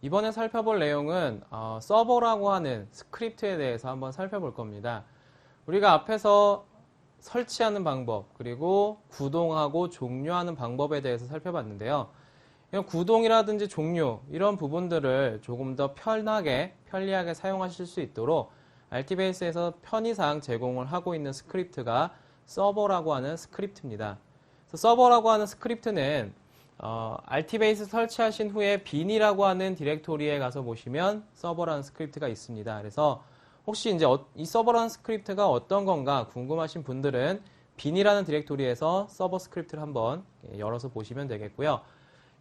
이번에 살펴볼 내용은 서버라고 하는 스크립트에 대해서 한번 살펴볼 겁니다. 우리가 앞에서 설치하는 방법, 그리고 구동하고 종료하는 방법에 대해서 살펴봤는데요. 이런 구동이라든지 종료, 이런 부분들을 조금 더 편리하게 사용하실 수 있도록 RT베이스에서 편의상 제공을 하고 있는 스크립트가 서버라고 하는 스크립트입니다. 서버라고 하는 스크립트는 RT베이스 설치하신 후에 bin이라고 하는 디렉토리에 가서 보시면 서버라는 스크립트가 있습니다. 그래서 혹시 이제 이 서버라는 스크립트가 어떤 건가 궁금하신 분들은 bin이라는 디렉토리에서 서버 스크립트를 한번 열어서 보시면 되겠고요.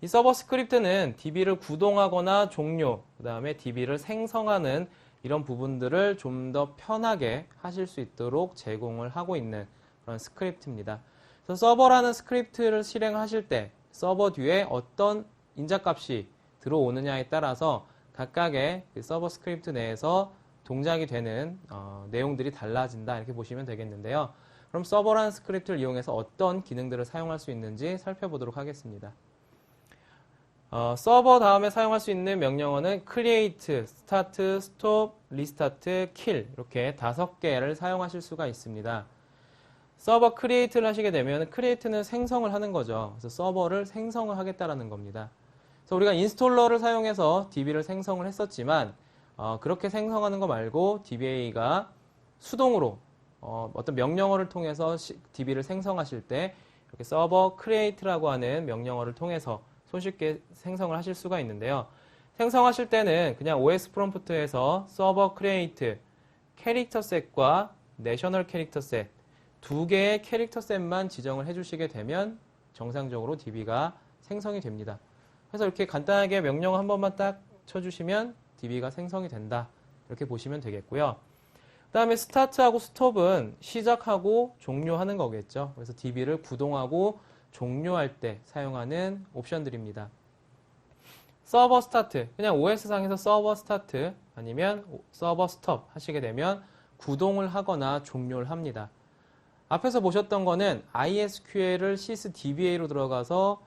이 서버 스크립트는 DB를 구동하거나 종료, 그 다음에 DB를 생성하는 이런 부분들을 좀 더 편하게 하실 수 있도록 제공을 하고 있는 그런 스크립트입니다. 그래서 서버라는 스크립트를 실행하실 때 서버 뒤에 어떤 인자값이 들어오느냐에 따라서 각각의 그 서버 스크립트 내에서 동작이 되는 내용들이 달라진다 이렇게 보시면 되겠는데요. 그럼 서버라는 스크립트를 이용해서 어떤 기능들을 사용할 수 있는지 살펴보도록 하겠습니다. 서버 다음에 사용할 수 있는 명령어는 create, start, stop, restart, kill 이렇게 5개를 사용하실 수가 있습니다. 서버 create를 하시게 되면 create는 생성을 하는 거죠. 그래서 서버를 생성을 하겠다라는 겁니다. 그래서 우리가 인스톨러를 사용해서 DB를 생성을 했었지만 그렇게 생성하는 거 말고 DBA가 수동으로 어떤 명령어를 통해서 DB를 생성하실 때 이렇게 서버 create라고 하는 명령어를 통해서 손쉽게 생성을 하실 수가 있는데요. 생성하실 때는 그냥 OS 프롬프트에서 서버 create 캐릭터 셋과 내셔널 캐릭터 셋 2개의 캐릭터 셋만 지정을 해주시게 되면 정상적으로 DB가 생성이 됩니다. 그래서 이렇게 간단하게 명령어 한 번만 딱 쳐주시면 DB가 생성이 된다. 이렇게 보시면 되겠고요. 그 다음에 스타트하고 스톱은 시작하고 종료하는 거겠죠. 그래서 DB를 구동하고 종료할 때 사용하는 옵션들입니다. 서버 스타트, 그냥 OS상에서 서버 스타트 아니면 서버 스톱 하시게 되면 구동을 하거나 종료를 합니다. 앞에서 보셨던 거는 ISQL을 sysdba로 들어가서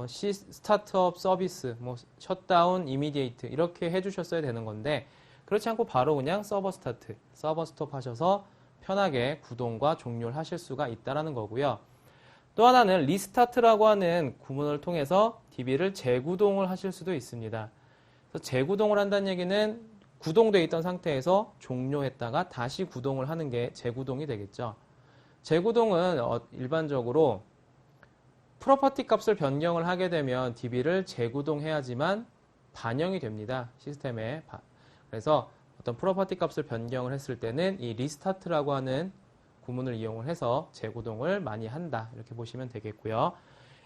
스타트업 서비스, 셧다운, 이미디에이트 이렇게 해주셨어야 되는 건데 그렇지 않고 바로 그냥 서버 스타트, 서버 스톱 하셔서 편하게 구동과 종료를 하실 수가 있다는 거고요. 또 하나는 리스타트라고 하는 구문을 통해서 DB를 재구동을 하실 수도 있습니다. 그래서 재구동을 한다는 얘기는 구동되어 있던 상태에서 종료했다가 다시 구동을 하는 게 재구동이 되겠죠. 재구동은 일반적으로 프로퍼티 값을 변경을 하게 되면 DB를 재구동해야지만 반영이 됩니다. 시스템에. 그래서 어떤 프로퍼티 값을 변경을 했을 때는 이 리스타트라고 하는 구문을 이용을 해서 재구동을 많이 한다. 이렇게 보시면 되겠고요.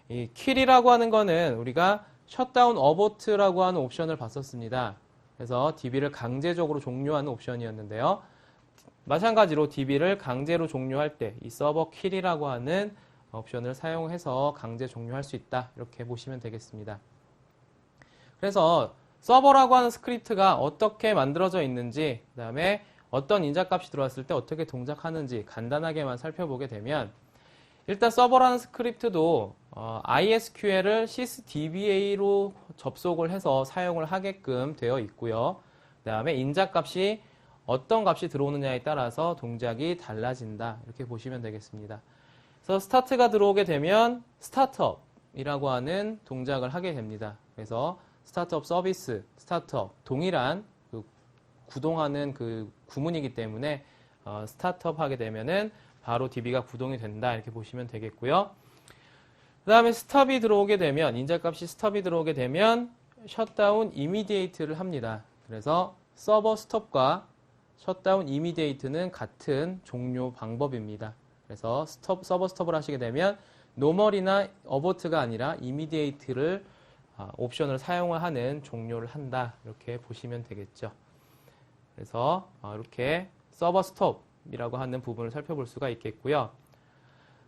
이 킬이라고 하는 거는 우리가 셧다운 어보트라고 하는 옵션을 봤었습니다. 그래서 DB를 강제적으로 종료하는 옵션이었는데요. 마찬가지로 DB를 강제로 종료할 때 이 서버 킬이라고 하는 옵션을 사용해서 강제 종료할 수 있다. 이렇게 보시면 되겠습니다. 그래서 서버라고 하는 스크립트가 어떻게 만들어져 있는지, 그 다음에 어떤 인자값이 들어왔을 때 어떻게 동작하는지 간단하게만 살펴보게 되면 일단 서버라는 스크립트도 ISQL을 sysdba로 접속을 해서 사용을 하게끔 되어 있고요. 그 다음에 인자값이 어떤 값이 들어오느냐에 따라서 동작이 달라진다. 이렇게 보시면 되겠습니다. 그래서 스타트가 들어오게 되면 스타트업이라고 하는 동작을 하게 됩니다. 그래서 스타트업 서비스, 스타트업 동일한 그 구동하는 그 구문이기 때문에 스타트업 하게 되면은 바로 DB가 구동이 된다. 이렇게 보시면 되겠고요. 그 다음에 스톱이 들어오게 되면 인자값이 스톱이 들어오게 되면 셧다운 이미디에이트를 합니다. 그래서 서버 스톱과 셧다운 이미디에이트는 같은 종료 방법입니다. 그래서 서버 스톱을 하시게 되면 노멀이나 어보트가 아니라 이미디에이트를 옵션을 사용을 하는 종료를 한다. 이렇게 보시면 되겠죠. 그래서 이렇게 서버 스톱이라고 하는 부분을 살펴볼 수가 있겠고요.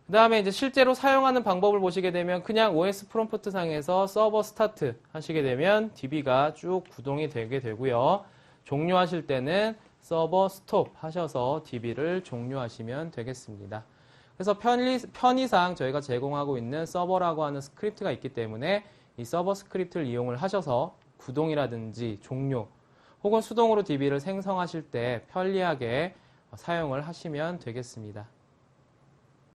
그 다음에 이제 실제로 사용하는 방법을 보시게 되면 그냥 OS 프롬프트 상에서 서버 스타트 하시게 되면 DB가 쭉 구동이 되게 되고요. 종료하실 때는 서버 스톱 하셔서 DB를 종료하시면 되겠습니다. 그래서 편의상 저희가 제공하고 있는 서버라고 하는 스크립트가 있기 때문에 이 서버 스크립트를 이용을 하셔서 구동이라든지 종료 혹은 수동으로 DB를 생성하실 때 편리하게 사용을 하시면 되겠습니다.